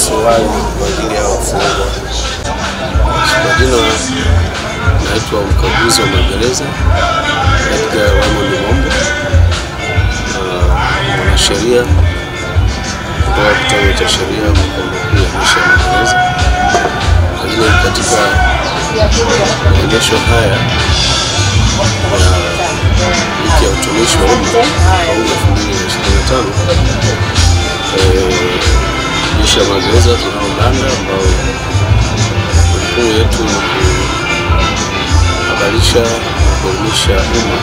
suruali kwa ajili ya wafungwa. Kwa jina naitwa mkaguzi wa magereza Edgar Raymond Mombo, mwanasheria kutoka kitengo cha sheria makao makuu ya maisha ya magereza. Lakini katika maonyesho haya ya wiki ya utumishi wa umma au 2025, jeshi la magereza tunao banda ambao jukumu yetu ni kuhabarisha na kuelimisha umma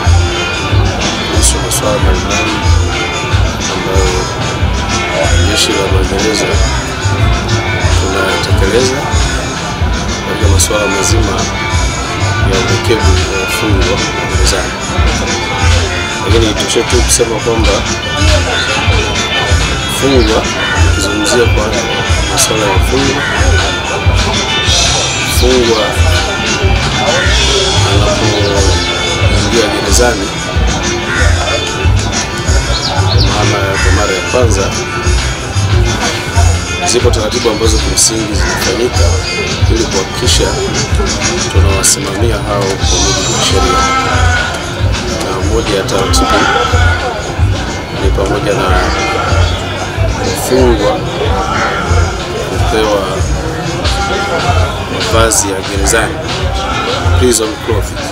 kuhusu masuala mbalimbali ambayo jeshi la magereza tunatekeleza katika masuala mazima ya urekebu wa wafungwa gerezani. Lakini itoshe tu kusema kwamba mfungwa, kuzungumzia kwa masuala ya mfungwa anapoingia gerezani kwa mara ya kwanza, zipo taratibu ambazo kimsingi zinafanyika ili kuhakikisha tunawasimamia hao kwa mujibu wa sheria. Na moja ya taratibu ni pamoja na mfungwa kupewa mavazi ya gerezani, prison clothing,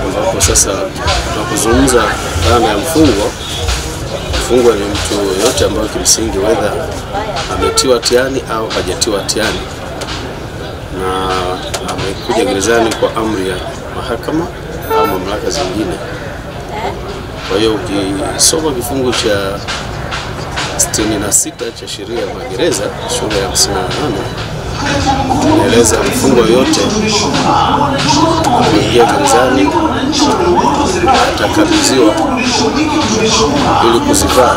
ambapo sasa tunapozungumza dhana ya mfungwa ni mtu yoyote ambaye kimsingi whether ametiwa hatiani au hajatiwa hatiani na amekuja gerezani kwa amri ya mahakama au mamlaka zingine. Kwa hiyo ukisoma kifungu cha 66 cha sheria ya magereza sura ya 58 inaeleza mfungwa yote kuingia gerezani atakabidhiwa ili kuzivaa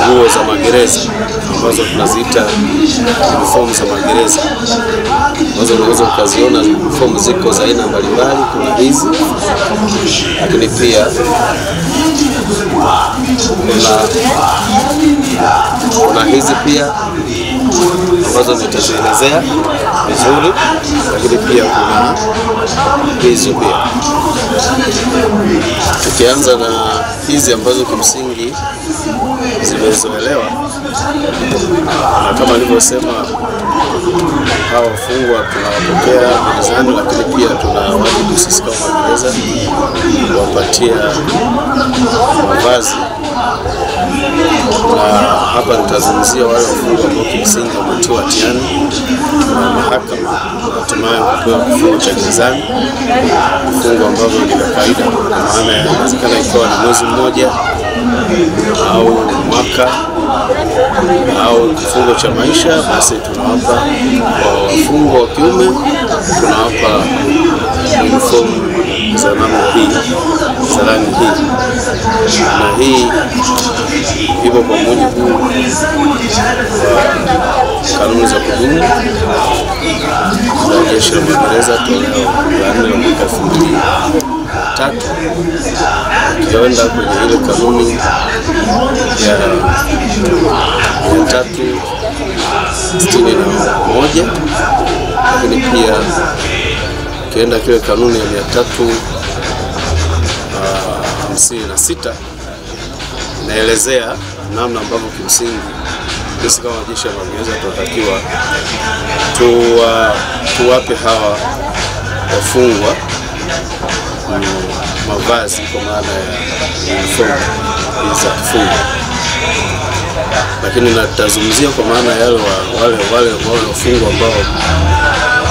nguo za magereza ambazo tunaziita uniform za magereza, ambazo unaweza ukaziona uniform ziko za aina mbalimbali. Kuna hizi, lakini pia kuna hizi pia ambazo nitazielezea vizuri, lakini pia kuna hizi pia. Tukianza na hizi ambazo kimsingi zimezoelewa, na kama nilivyosema, hao wafungwa tunawapokea gerezani, lakini pia tuna wajibu sisi kama magereza kuwapatia mavazi. Na hapa nitazungumzia wale wafungwa ambao kimsingi wametiwa hatiani na mahakama na hatimaye kupewa kifungo cha gerezani, vifungo ambavyo ni vya kawaida, maana inawezekana ikawa ni mwezi mmoja au mwaka au kifungo cha maisha. Basi tunawapa kwa wafungwa wa kiume, tunawapa uniform za namna hii, za rangi hii, na hii ipo kwa mujibu wa kanuni za kudumu za jeshi la magereza toleo la 4 la mwaka 2003, ukienda kwenye ile kanuni ya 361, lakini pia ukienda kile kanuni ya 356 inaelezea namna ambavyo kimsingi sisi kama jeshi la magereza tunatakiwa tuwape hawa wafungwa mavazi kwa maana ya uniform za kifungo. Lakini natazungumzia kwa maana yale wale wafungwa ambao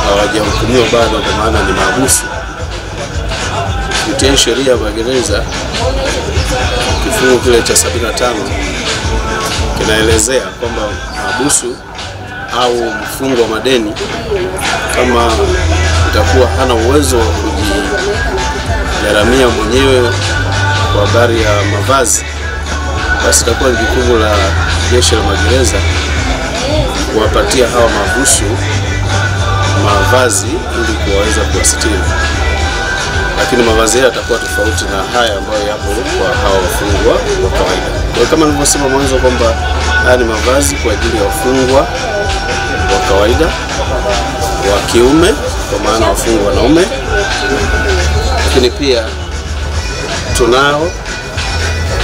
hawajahukumiwa bado, kwa maana ni mahabusu. Kupitia sheria ya magereza kifungu kile cha 75 kinaelezea kwamba mahabusu au mfungwa wa madeni, kama itakuwa hana uwezo wa kujigharamia mwenyewe kwa habari ya mavazi, basi itakuwa ni jukumu la jeshi la magereza kuwapatia hawa mahabusu mavazi ili kuwaweza kuwasitiri. lakini mavazi haya yatakuwa tofauti na haya ambayo yapo kwa hawa wafungwa wa kawaida. Kwa kama nilivyosema mwanzo kwamba haya ni mavazi kwa ajili ya wafungwa wa kawaida wa kiume, kwa maana wafungwa wanaume, lakini pia tunao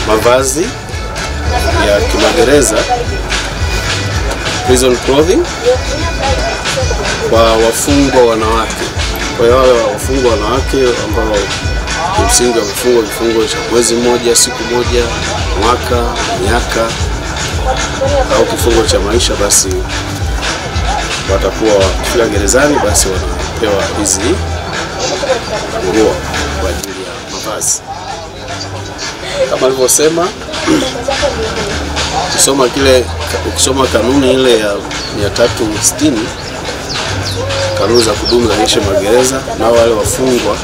mavazi ya kimagereza, prison clothing, kwa wafungwa wanawake. Kwa hiyo wale wafungwa wanawake ambao kimsingi wamefungwa kifungo cha mwezi mmoja, siku moja, mwaka, miaka au kifungo cha maisha, basi watakuwa wakifika gerezani, basi wanapewa hizi nguo kwa ajili ya mavazi. Kama alivyosema, ukisoma kanuni ile ya 360, kanuni za kudumu za jeshi magereza, na wale wafungwa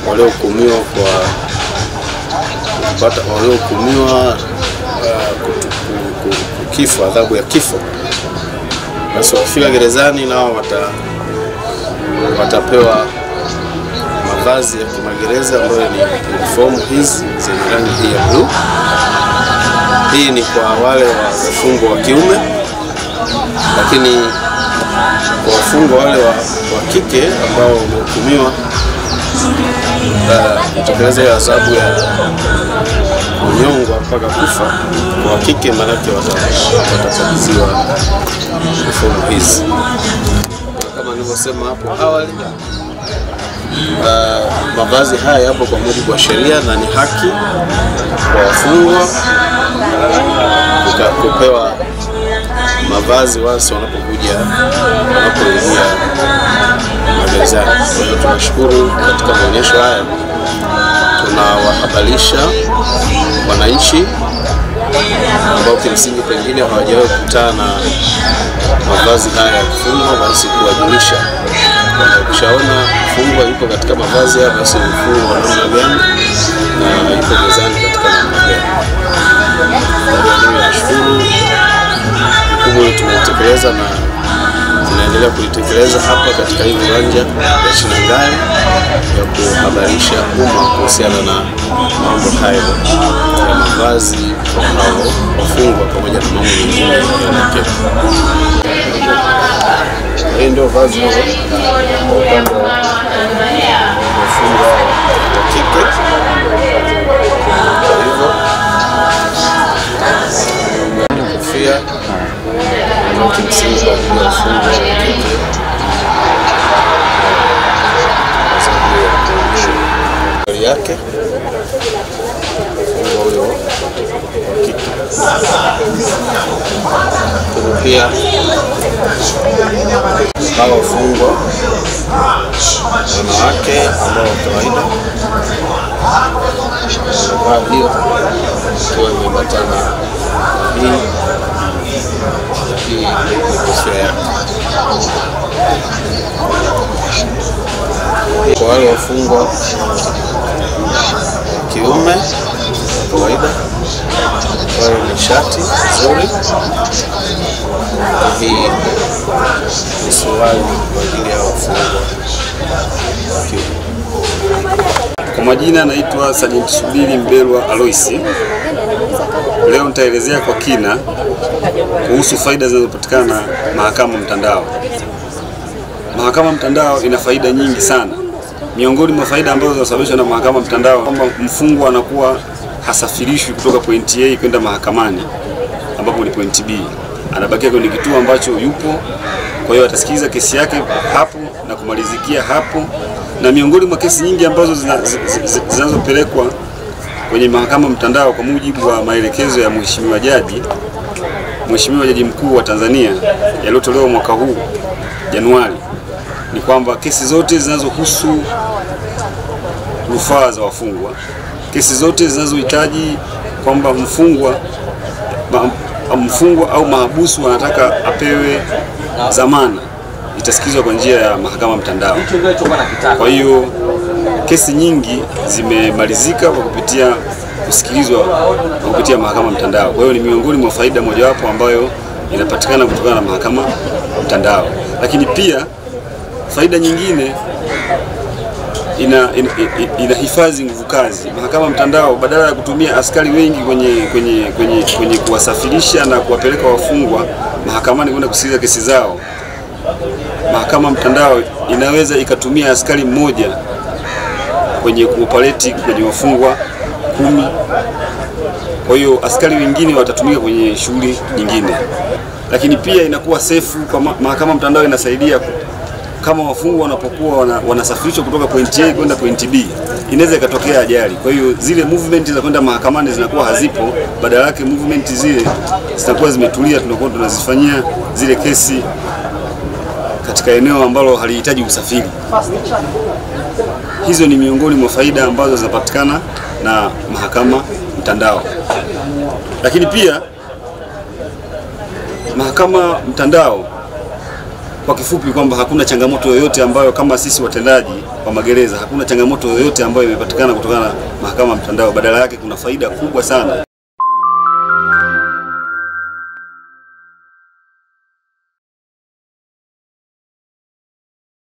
waliohukumiwa kifo, adhabu ya kifo, basi wakifika gerezani nao watapewa mavazi ya kimagereza ambayo ni uniform hizi zenye rangi hii ya blue. Hii ni kwa wale wafungwa wa kiume, lakini kwa wafungwa wale wa kike ambao wamehukumiwa kutekeleza adhabu ya kunyongwa mpaka kufa, kwa kike manake watakabidhiwa uniform hizi. Kama nilivyosema hapo awali, mavazi haya yapo kwa mujibu wa sheria na ni haki kwa wafungwa kupewa mavazi wasi wanapoingia magerezani. Kwa hiyo tunashukuru katika maonyesho haya tunawahabarisha wananchi ambao kimsingi pengine hawajawahi kukutana na mavazi haya ya kufungwa, basi kuwajulisha ukishaona mfungwa yuko katika mavazi haya, basi mfungwa wa namna gani na yuko gerezani katika namna gani. Nashukuru jukumu tumetekeleza na tunaendelea kulitekeleza hapa katika hii viwanja ya Chinangali ya kuhabarisha umma kuhusiana na mambo hayo ya mavazi kwa hao wafungwa pamoja na mambo mengine yanayoendelea. Hii ndio vazi kwa upande wa wafungwa wa kike. Kwa hivyo kofia ndio kimsingi kwa ajili ya wafungwa wa kike. Hali yake wafungwa huyo wa kike. Pia hawa wafungwa wanawake ambao kawaida kwa hiyo kwa imeambatana hii kofia yake. Kwa wale wafungwa kiume kawaida, wale ni shati nzuri, hii ni suruali kwa ajili ya wafungwa kiume. Kwa majina naitwa Sergeant Subiri Mbelwa Aloisi. Leo nitaelezea kwa kina kuhusu faida zinazopatikana na mahakama mtandao. Mahakama mtandao ina faida nyingi sana. Miongoni mwa faida ambazo zinasababishwa na mahakama mtandao kwamba mfungwa anakuwa hasafirishwi kutoka point A kwenda mahakamani ambapo ni point B. Anabakia kwenye kituo ambacho yupo. Kwa hiyo atasikiliza kesi yake hapo na kumalizikia hapo. Na miongoni mwa kesi nyingi ambazo zinazopelekwa kwenye mahakama mtandao kwa mujibu wa maelekezo ya Mheshimiwa Jaji Mkuu wa Tanzania yaliyotolewa mwaka huu Januari, ni kwamba kesi zote zinazohusu rufaa za wafungwa, kesi zote zinazohitaji kwamba mfungwa au mahabusu anataka apewe dhamana, itasikizwa kwa njia ya mahakama mtandao. Kwa hiyo kesi nyingi zimemalizika kwa kupitia kusikilizwa kwa kupitia mahakama mtandao. Kwa hiyo ni miongoni mwa faida mojawapo ambayo inapatikana kutokana na mahakama mtandao. Lakini pia faida nyingine inahifadhi nguvu kazi. Mahakama mtandao badala ya kutumia askari wengi kwenye kuwasafirisha na kuwapeleka wafungwa mahakamani kwenda kusikiliza kesi zao, mahakama mtandao inaweza ikatumia askari mmoja kwenye kuoperate kwenye wafungwa 10. Kwa hiyo askari wengine watatumika kwenye shughuli nyingine. Lakini pia inakuwa safe kwa mahakama mtandao, inasaidia kama wafungwa wanapokuwa wanasafirishwa kutoka point A kwenda point B, inaweza ikatokea ajali. Kwa hiyo zile movement za kwenda mahakamani zinakuwa hazipo, badala yake movement zile zinakuwa zimetulia, tunakuwa tunazifanyia zile kesi katika eneo ambalo halihitaji usafiri. Hizo ni miongoni mwa faida ambazo zinapatikana na mahakama mtandao. Lakini pia mahakama mtandao, kwa kifupi, kwamba hakuna changamoto yoyote ambayo kama sisi watendaji wa magereza, hakuna changamoto yoyote ambayo imepatikana kutokana na mahakama mtandao. Badala yake kuna faida kubwa sana.